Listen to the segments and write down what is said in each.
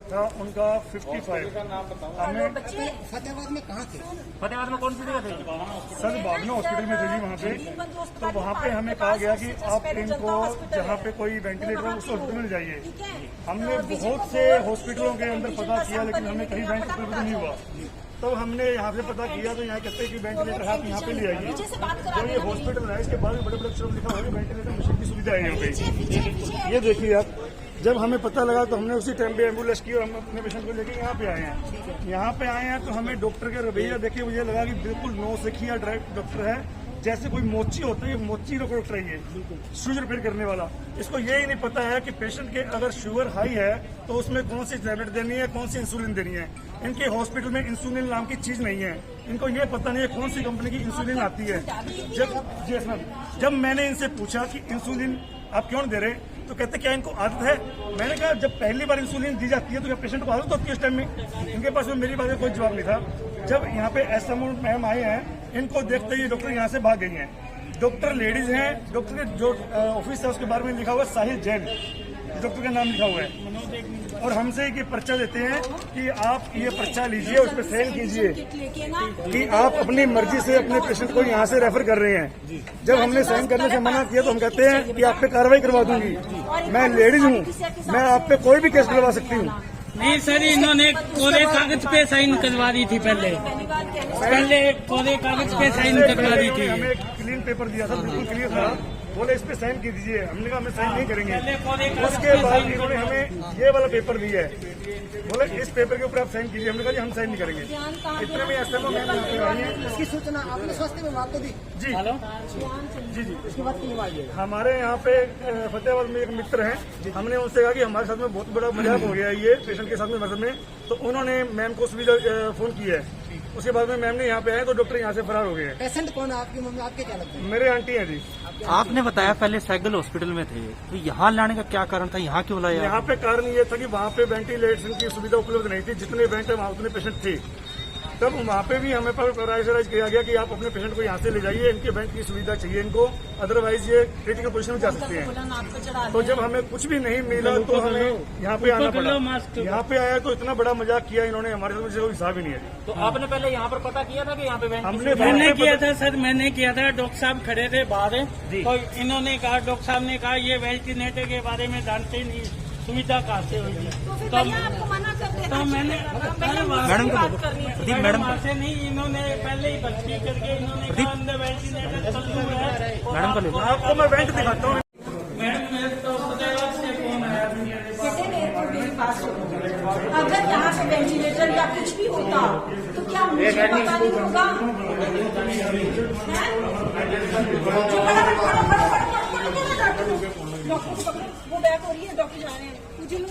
था उनका 55। हमें फतेहाबाद में कहाँ थे? फतेहाबाद में कौन सी जगह थे? सर भावना हॉस्पिटल में थे जी वहाँ पे। तो वहाँ पे हमें कहा गया कि आप इनको जहाँ पे कोई वेंटिलेटर हो उस हॉस्पिटल में जाइए। हमने बहुत से हॉस्पिटलों के अंदर पता किया लेकिन हमें कहीं वेंटिलेटर नहीं हुआ। तो हमने यहाँ से पता किया तो यहाँ कहते हैं कि वेंटिलेटर आप यहाँ पे ले आइए। जो ये हॉस्पिटल है इसके बाद बड़े बड़े अक्षरों में लिखा हुआ है वेंटिलेटर मशीन की सुविधा है यहाँ पे। ये देखिए आप, जब हमें पता लगा तो हमने उसी टाइम पे एम्बुलेंस की और हम अपने पेशेंट को लेके यहाँ पे आए हैं। यहाँ पे आए हैं तो हमें डॉक्टर के रवैया देखे मुझे लगा कि बिल्कुल नौसिखिया डायरेक्ट डॉक्टर है, जैसे कोई मोची होता है, ये मोची डॉक्टर है, ये शुगर रिपेयर करने वाला। इसको ये ही नहीं पता है कि पेशेंट के अगर शुगर हाई है तो उसमें कौन सी टैबलेट देनी है, कौन सी इंसुलिन देनी है। इनके हॉस्पिटल में इंसुलिन नाम की चीज नहीं है। इनको ये पता नहीं है कौन सी कंपनी की इंसुलिन आती है। जब मैंने इनसे पूछा कि इंसुलिन आप क्यों दे रहे, तो कहते क्या इनको आदत है। मैंने कहा जब पहली बार इंसुलिन दी जाती है तो क्या पेशेंट को आदत होती है उस टाइम में? इनके पास में मेरी बात का कोई जवाब नहीं था। जब यहाँ पे एसएमओ मैम आए हैं, इनको देखते ही डॉक्टर यहाँ से भाग गई हैं। डॉक्टर लेडीज हैं, डॉक्टर के जो ऑफिस है उसके बारे में लिखा हुआ है साहिल जैन, डॉक्टर का नाम लिखा हुआ है। और हमसे ये पर्चा देते हैं कि आप ये पर्चा लीजिए, उस पर साइन कीजिए कि आप अपनी मर्जी से अपने पेशेंट को यहाँ से रेफर कर रहे हैं। जब हमने साइन करने से मना किया तो हम कहते हैं कि आप पे कार्रवाई करवा दूंगी। मैं लेडीज हूँ, मैं आप पे कोई भी केस करवा सकती हूँ। नहीं सर, इन्होंने कोरे कागज पे साइन करवा दी थी। पहले कोरे कागज पे साइन करवा दी थी। हमें क्लीन पेपर दिया था, बिल्कुल क्लियर था। बोले इस पे साइन की दीजिए, हमने कहा हमें साइन नहीं करेंगे। उसके बाद इन्होंने हमें ये वाला पेपर दिया है, बोले इस पेपर के ऊपर आप साइन कीजिए। हमने कहा हम साइन नहीं करेंगे। इतने में एसएमओ मैम यहाँ पे आई है। इसकी सूचना आपने स्वास्थ्य विभाग को दी? जी जी। इसके बाद क्यों आई है? हमारे यहाँ पे फतेहाबाद में एक मित्र हैं, हमने उनसे कहा कि हमारे साथ में बहुत बड़ा मजाक हो गया है ये पेशेंट के साथ में मदद में। तो उन्होंने मैम को सुविधा फोन की है। उसके बाद में मैम ने यहाँ पे आए तो डॉक्टर यहाँ से फरार हो गए हैं। पेशेंट कौन है? आपकी मम्मी, आपके क्या लगता है? मेरे आंटी हैं जी। आपने बताया पहले सैगल हॉस्पिटल में थे, तो यहाँ लाने का क्या कारण था? यहाँ क्यों लाया? यहाँ पे कारण ये था कि वहाँ पे वेंटिलेशन की सुविधा उपलब्ध नहीं थी। जितने बेड है वहाँ उतने पेशेंट थे। तब वहाँ पे भी हमें पर प्राइसराइज किया गया कि आप अपने पेशेंट को यहाँ से ले जाइए, इनके बेड की सुविधा चाहिए इनको, अदरवाइज ये क्रिटिकल पोजीशन में जा सकते हैं। तो जब हमें कुछ भी नहीं मिला तो हमें यहाँ पे आना पड़ा। यहाँ पे आया तो इतना बड़ा मजाक किया इन्होंने हमारे साथ, मुझे कोई हिसाब ही नहीं है। तो आपने पहले यहाँ पर पता किया था कि यहाँ पे हमने किया था सर, मैंने किया था। डॉक्टर साहब खड़े थे बाहर, तो इन्होंने कहा, डॉक्टर साहब ने कहा ये वेंटिलेटर के बारे में जानते नहीं, सुविधा कहाँ से होगी। तो मैंने मैडम से नहीं, इन्होंने पहले ही भर्ती करके इन्होंने कहा अंदर वेंटिलेटर चालू है। मैडम को आपको मैं बैंक दिखाता हूँ। मैडम मेरे तो फतेहाबाद से फोन आया। मेरे पास अगर यहाँ से वेंटिलेटर या कुछ भी होता तो क्या मुझे पता नहीं होगा? वो बैक हो रही है, डॉक्टर जा रहे हैं। मुझे लो।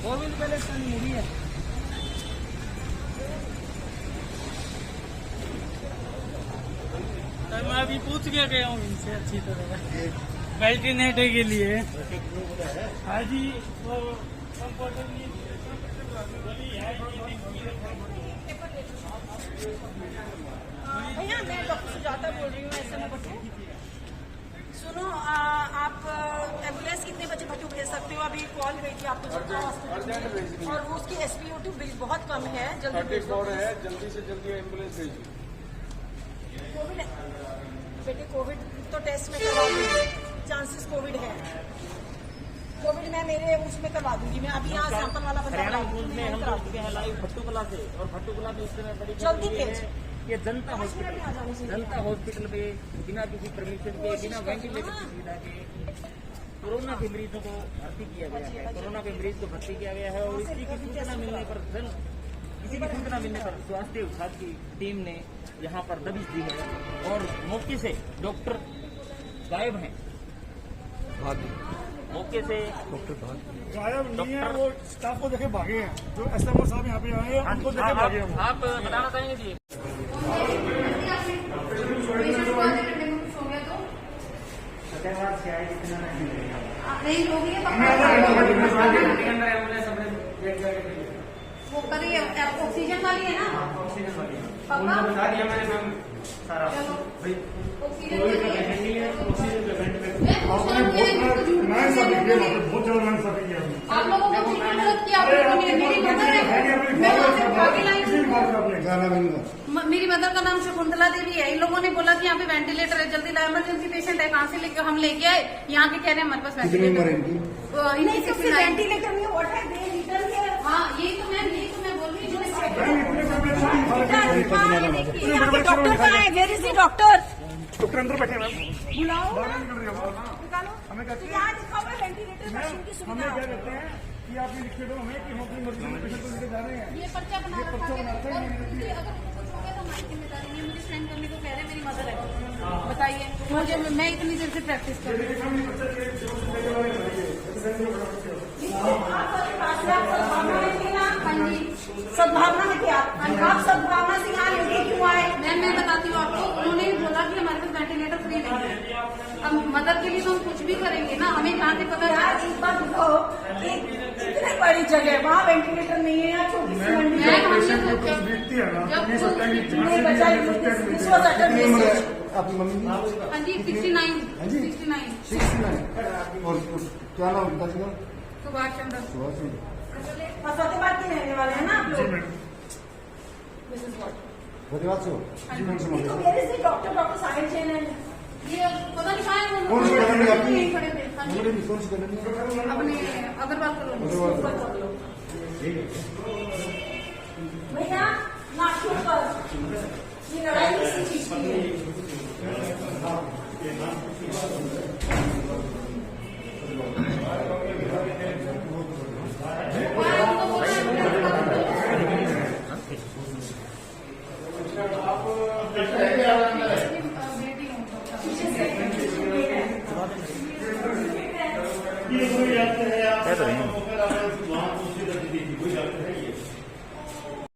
कोविड पहले मूवी है। मैं अभी पूछ के गया हूँ इनसे अच्छी तरह वेंटिलेटर के लिए। हाँ जी, वो भैया मैं डॉक्टर सुजाता बोल रही हूँ ऐसे में बटू। सुनो, आप एम्बुलेंस कितने बजे बटू भेज सकते हो? अभी कॉल गई थी आपको हॉस्पिटल और वो उसकी SpO2 बिल बहुत कम है। जल्दी 34 है, जल्दी से जल्दी एम्बुलेंस भेजिए। कोविड है बेटे, कोविड तो टेस्ट में करवा दूंगी, चांसेस कोविड है। कोविड मैं मेरे उसमें करवा दूंगी। मैं अभी यहाँ सैंपल वाला बता रहा हूँ। भट्टूकला से, और भट्टूकला में इस समय बड़ी जल्दी भेज। ये जनता हॉस्पिटल पे बिना किसी परमिशन के, बिना वेंटिलेटर की सुविधा के कोरोना के मरीजों को भर्ती किया गया है। कोरोना के मरीज को भर्ती किया गया है और इसी की सूचना मिलने पर सूचना मिलने पर स्वास्थ्य विभाग की टीम ने यहाँ पर दबिश दी है और मौके से डॉक्टर गायब हैं। मौके से गायब नहीं है, वो स्टाफ को देखे भागे हैं। जो एसएमओ साहब यहाँ पे आए हैं उनको देखे भागे हैं। आप बताना चाहेंगे जी? नहीं लोग ये वो करिए ऑक्सीजन वाली है ना? ऑक्सीजन वाली पक्का? बता दिया मैंने मैम सारा भाई ऑक्सीजन आपने बहुत ज्यादा नाइंसाफी किया आपने। आप लोगों को कितनी मदद की आपने? मेरी मदर है, मैं वहाँ से भागी लाई हूँ। मेरी मदर का नाम शकुंतला देवी है। इन लोगों ने बोला कि यहाँ पे वेंटिलेटर है, जल्दी ला, इमरजेंसी पेशेंट है। कहाँ से लेके हम लेके आए? यहाँ के कह रहे हैं हमारे पास वेंटिलेटर वेंटिलेटर नहीं है, व्हाट है दे लीटर है। हाँ यही तो मैं बोल रही हूँ। डॉक्टर कहाँ है? Where is the doctor? Doctor अंदर बैठे हैं मैम। बुलाओ, बाहर निकल रही है। निकालो। हमें कहते हैं यहाँ लिखा हुआ है वेंटिलेटर मशीन की हमें सुविधा। क्या कहते हैं कि आप ये लिखते दो हमें कि हम अपनी मर्जी से पेशेंट को लेकर जा रहे हैं। ये पर्चा बना रखा है। अगर कुछ हो गया तो हमारी जिम्मेदारी नहीं है। मुझे साइन करने को कह रहे हैं, मेरी मदर है। बताइए मुझे, मैं इतनी देर से प्रैक्टिस कर रही हूँ। हाँ जी सद्भावना में क्या? आप सद्भावना से यहाँ लेके क्यों आए? मैं बताती हूँ आपको। उन्होंने बोला कि हमारे पास वेंटिलेटर फ्री नहीं है। अब मदर के लिए तो हम कुछ भी करेंगे ना, हमें कहाँ से पता यार एक बात देखो, इतनी बड़ी जगह वहाँ वेंटिलेटर नहीं है या छोटी सी मंडी है। पेशेंट को कुछ दिखती है ना तो नहीं सकता कि नहीं बचाई, this was utter wastage। आपकी मम्मी की? हाँ जी 69 और क्या नाम उनका जी? सुभाष चंद्र। और फतेहाबाद के रहने वाले हैं ना आप लोग? धन्यवाद सो तो where is the doctor? Doctor Sahil Jain है। ये पता नहीं कहाँ है वो। कौन सी कॉलोनी है आपकी? यहीं खड़े थे। हाँ जी कौन सी कॉलोनी है? अपने अग्रवाल कॉलोनी। भैया नाश्ते पर ये लड़ाई किसी चीज की है?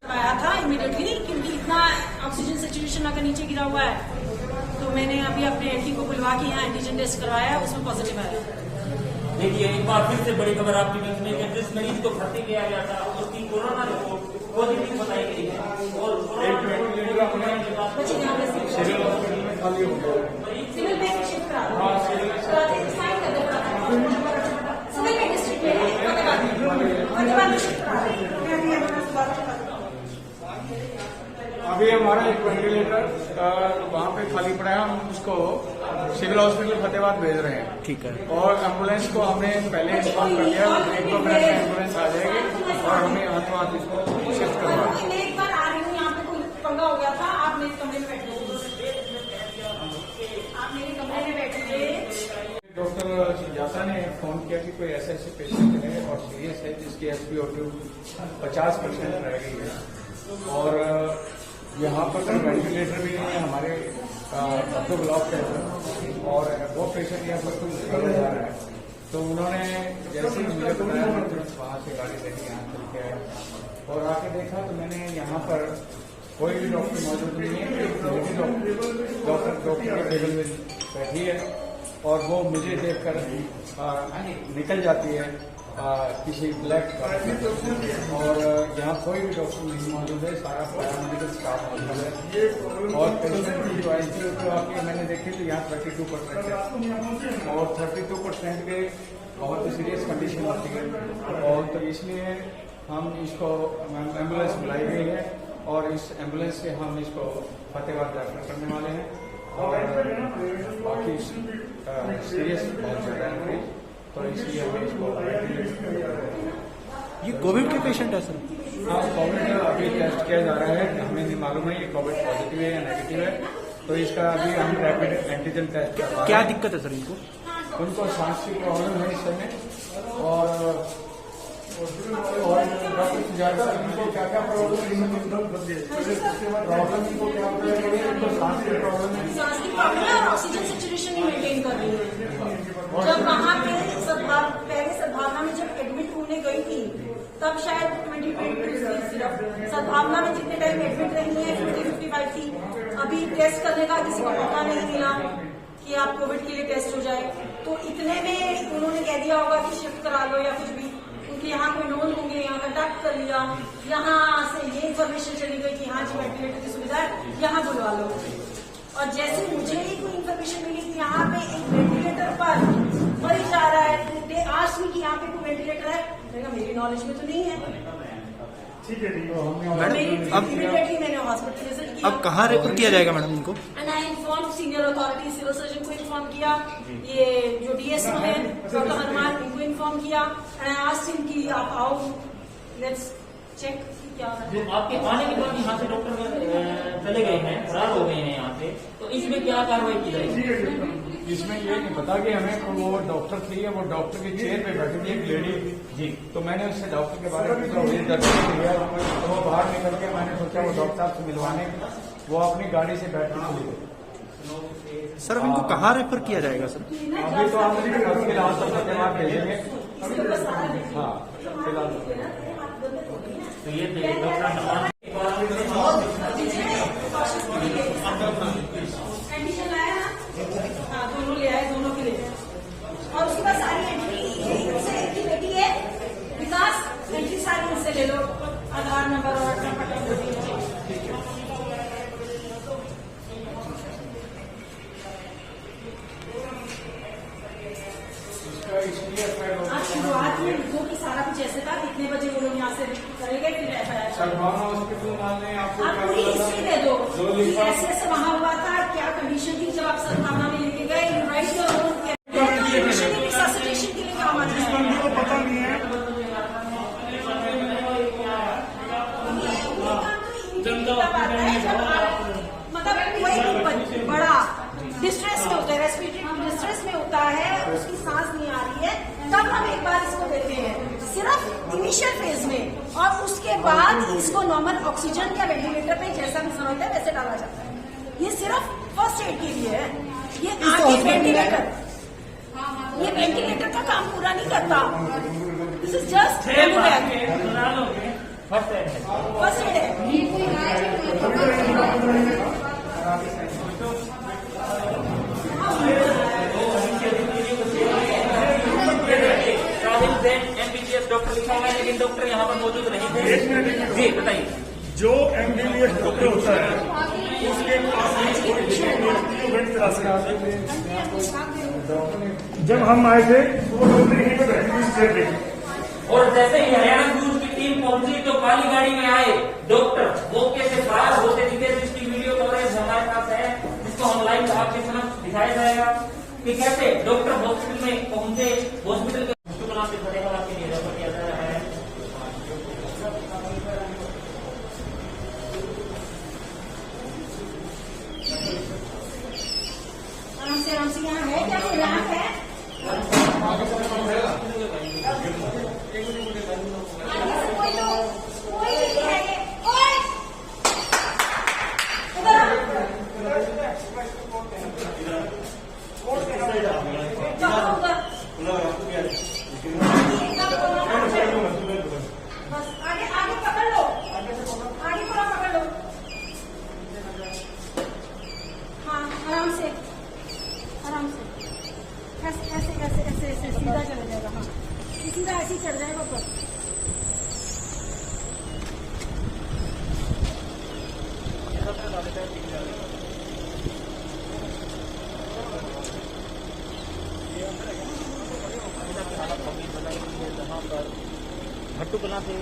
आया था इमीडिएटली क्योंकि इतना ऑक्सीजन सिचुएशन अगर नीचे गिरा हुआ है, तो मैंने अभी अपने एंटी को बुलवा के यहाँ एंटीजन टेस्ट करवाया, उसमें पॉजिटिव आया। देखिए एक बार फिर से बड़ी खबर आपकी न्यूज में कि जिस मरीज को भर्ती किया गया था उसकी कोरोना रिपोर्ट पॉजिटिव बताई गई है और सिविल हॉस्पिटल में खाली हो गया। सिविल में शिफ्ट करा सिविल में डिस्ट्रिक्ट में फतेहाबाद में शिफ्ट करा। अभी हमारा एक वेंटिलेटर वहाँ पे खाली पड़ा है, हम उसको सिविल हॉस्पिटल फतेहाबाद भेज रहे हैं। ठीक है। और एम्बुलेंस को हमने पहले इन्फॉर्म कर दिया, 1-2 मिनट में एम्बुलेंस आ जाएगी और हमें हाथों हाथ इसको शिफ्ट करवा। मैं एक बार आ रही हूँ, यहाँ पे कोई पंगा हो गया था, आप मेरे कमरे में बैठे थे। आप मेरे कमरे में बैठे थे। डॉक्टर सुजाता ने फोन किया कि कोई ऐसे पेशेंट है और सीरियस है जिसकी SpO2 50% रह गई है और यहाँ पर वेंटिलेटर भी नहीं है हमारे तो ब्लॉक के अंदर और वो पेशेंट यहाँ पर कुछ जा रहा है। तो उन्होंने जैसे ही मुझे बताया मैं तुरंत वहाँ से गाड़ी लेके यहाँ चल के आया और आके देखा तो मैंने यहाँ पर कोई भी डॉक्टर मौजूद नहीं है। डॉक्टर के टेबल में बैठी है और वो मुझे देखकर निकल जाती है किसी ब्लैक और यहाँ कोई भी डॉक्टर नहीं मौजूद है, सारा पैरामेडिकल स्टाफ मौजूद है और पेशेंट की जो ICU तो आपकी मैंने देखी तो यहाँ 32% है और 32% के बहुत सीरियस कंडीशन होती है और तो इसलिए हम इसको एम्बुलेंस बुलाई गई है और इस एम्बुलेंस से हम इसको फतेहाबाद रेफर करने वाले हैं और बाकी सीरियस बहुत ज़्यादा है तो इसलिए हमें इसको ये कोविड के पेशेंट है सर? हाँ कोविड अभी टेस्ट किया जा रहा है, हमें नहीं मालूम है ये कोविड पॉजिटिव है या नेगेटिव है, तो इसका अभी हम रैपिड एंटीजन टेस्ट कर रहे हैं। क्या दिक्कत है सर इनको? उनको सांस की प्रॉब्लम है इस समय और डॉक्टर सुजाता इनको क्या क्या प्रॉब्लम इनको क्या इनको सांस की प्रॉब्लम है, सांस की प्रॉब्लम है और ऑक्सीजन सेचुरेशन नहीं मेंटेन कर रही है। जब वहाँ पे पहले सद्भावना में जब एडमिट होने गई थी तब शायद 2020 सिर्फ सद्भावना में जितने टाइम एडमिट रही है 50-55 थी। अभी टेस्ट करने का किसी को मौका नहीं मिला कि आप कोविड के लिए टेस्ट हो जाए, तो इतने में उन्होंने कह दिया होगा कि शिफ्ट करा लो या कुछ भी, क्योंकि यहाँ कोई नोन होंगे, यहाँ कंटेक्ट कर लिया, यहाँ से ये इन्फॉर्मेशन चली गई कि हाँ जी वेंटिलेटर की सुविधा है, यहाँ बुलवा लो। और जैसे मुझे ही कोई इन्फॉर्मेशन मिली कि यहाँ पे एक वेंटिलेटर पर मरीज जा रहा है, आज भी कि यहाँ पे कोई वेंटिलेटर है, मेरी नॉलेज में तो नहीं है। ठीक है, मैडम अब इमीडिएटली मैंने हॉस्पिटल विजिट किया। अब कहाँ रेफर किया जाएगा मैडम इनको? And I inform senior authority, civil surgeon को इन्फॉर्म किया, ये जो डीएसओ है डॉक्टर हनुमान, इनको इन्फॉर्म किया एंड आई आस्क्ड हिम कि आप आओ, लेट्स चेक क्या हो रहा है। आपके आने के बाद यहाँ से डॉक्टर चले गए हैं, फरार हो गए हैं यहाँ से, तो इसमें क्या कार्रवाई की जाएगी? इसमें ये नहीं पता कि हमें वो डॉक्टर थी, वो डॉक्टर की चेयर पे बैठी थी एक लेडी जी, तो मैंने उससे डॉक्टर के बारे में दर्शन किया, तो वो बाहर निकल के मैंने सोचा वो डॉक्टर साहब से मिलवाने, वो अपनी गाड़ी से बैठना हुई। सर अब इनको कहाँ रेफर किया जाएगा सर? अभी तो हम फिलहाल तो सत्यवाद भेजेंगे। हाँ फिलहाल तो ये डॉक्टर हनुमान एडमिशन लाया ना, हाँ दोनों ले आए, दोनों के लिए। और उसके बाद सारी एंट्री की बेटी है विकास, एंट्री सारी उनसे ले लो, आधार नंबर और शुरुआत में लिखो कि सारा कुछ ऐसे था, कितने बजे वो लोग यहाँ से करेंगे, फिर एफआईआर सद्भावना हॉस्पिटल वाले आपको आप पूरी हिस्ट्री दे दो कि ऐसे ऐसे वहाँ हुआ था, क्या कंडीशन थी जब आप सद्भावना में लेके गए, राइट योर ओन रिससिटेशन के लिए काम आता है। बंदी को पता नहीं है, मतलब कोई बड़ा डिस्ट्रेस में होता है, रेस्पिरेटरी डिस्ट्रेस में होता है, उसकी सांस नहीं आ रही है, तब हम एक बार इसको देते हैं सिर्फ इनिशियल फेज में, और उसके बाद इसको नॉर्मल ऑक्सीजन या वेंटिलेटर पे जैसा भी जरूरत है वैसे डाला जाता है। ये सिर्फ फर्स्ट एड के लिए है, ये आगे वेंटिलेटर, ये वेंटिलेटर का काम पूरा नहीं करता, this is just first aid है। MBBS डॉक्टर लिखा हुआ है, लेकिन डॉक्टर यहाँ पर मौजूद नहीं थे। जी बताइए। जो MBBS डॉक्टर होता है उसके पास जब हम आए थे तो वो डॉक्टर यहीं पर बैठे थे, और जैसे ही हरियाणा दूर की टीम पहुंची तो काली गाड़ी में आए डॉक्टर मौके से फरार होते दिखे, जिसकी वीडियो कवरेज हमारे पास है, जिसको हम लाइव आपके समक्ष दिखाया जाएगा कि कैसे डॉक्टर हॉस्पिटल में पहुंचे, हॉस्पिटल के से खड़े होकर आपके लिए रेफर किया जा रहा है। आराम से यहाँ है क्या, कोई रैंप है? आगे से कोई तो कोई भी है ये, ओए बस आगे आगे पकड़ लो, आगे थोड़ा पकड़ लो, हाँ आराम से ऐसे ऐसे ऐसे ऐसे ऐसे सीधा चला जाएगा, हाँ सीधा ऐसे ही चढ़ जाएगा ऊपर। भट्टू कला से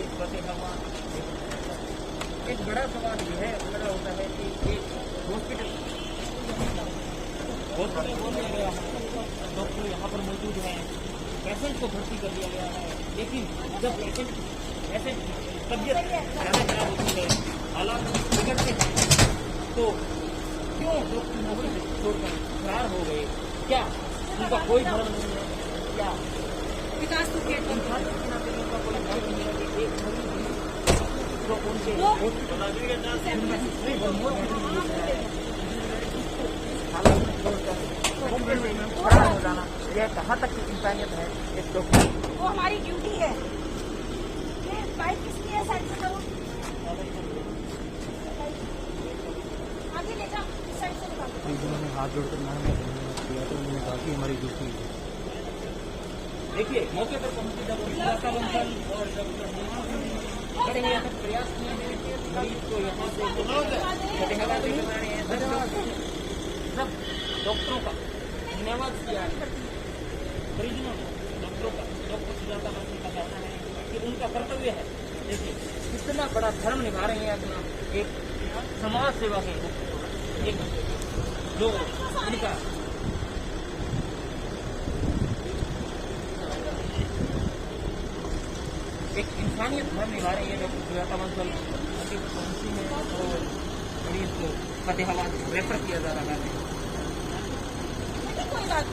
एक बड़ा सवाल ये है, लगा होता है कि हॉस्पिटल बोल दिया गया, डॉक्टर यहाँ पर मौजूद हैं, पेशेंट को भर्ती कर दिया गया है, लेकिन जब पेशेंट ऐसे तबियत खराब होती है, हालात बिगड़ते हैं, तो क्यों डॉक्टर नौकरी छोड़कर फरार हो गए? क्या उनका कोई धर्म नहीं है? क्या विकास आपको लिखा कि एक जो उनके खड़ा हो जाना, यह कहाँ तक की इंसानियत है इस डॉक्टर? वो हमारी ड्यूटी है। ये बाइक किसकी है? साइड से करो, आगे ले जाओ, साइड से निकालो। उन्होंने हाथ जोड़कर मांगा किया तो उन्होंने कहा कि हमारी ड्यूटी है। देखिए मौके पर पहुंची जब और बड़े प्रयास किए हैं कि मरीज को यहाँ से सब डॉक्टरों का धन्यवाद किया है, मरीजों ने डॉक्टरों का, डॉक्टर सुजाता मासी का कहना है कि उनका कर्तव्य है। देखिए कितना बड़ा धर्म निभा रहे हैं अपना, एक समाज सेवा के एक जो उनका एक इंसानियत धर्म निभा रही है डॉक्टर सुजाता बंसल में, और मरीज को फतेहाबाद रेफर किया जा रहा है।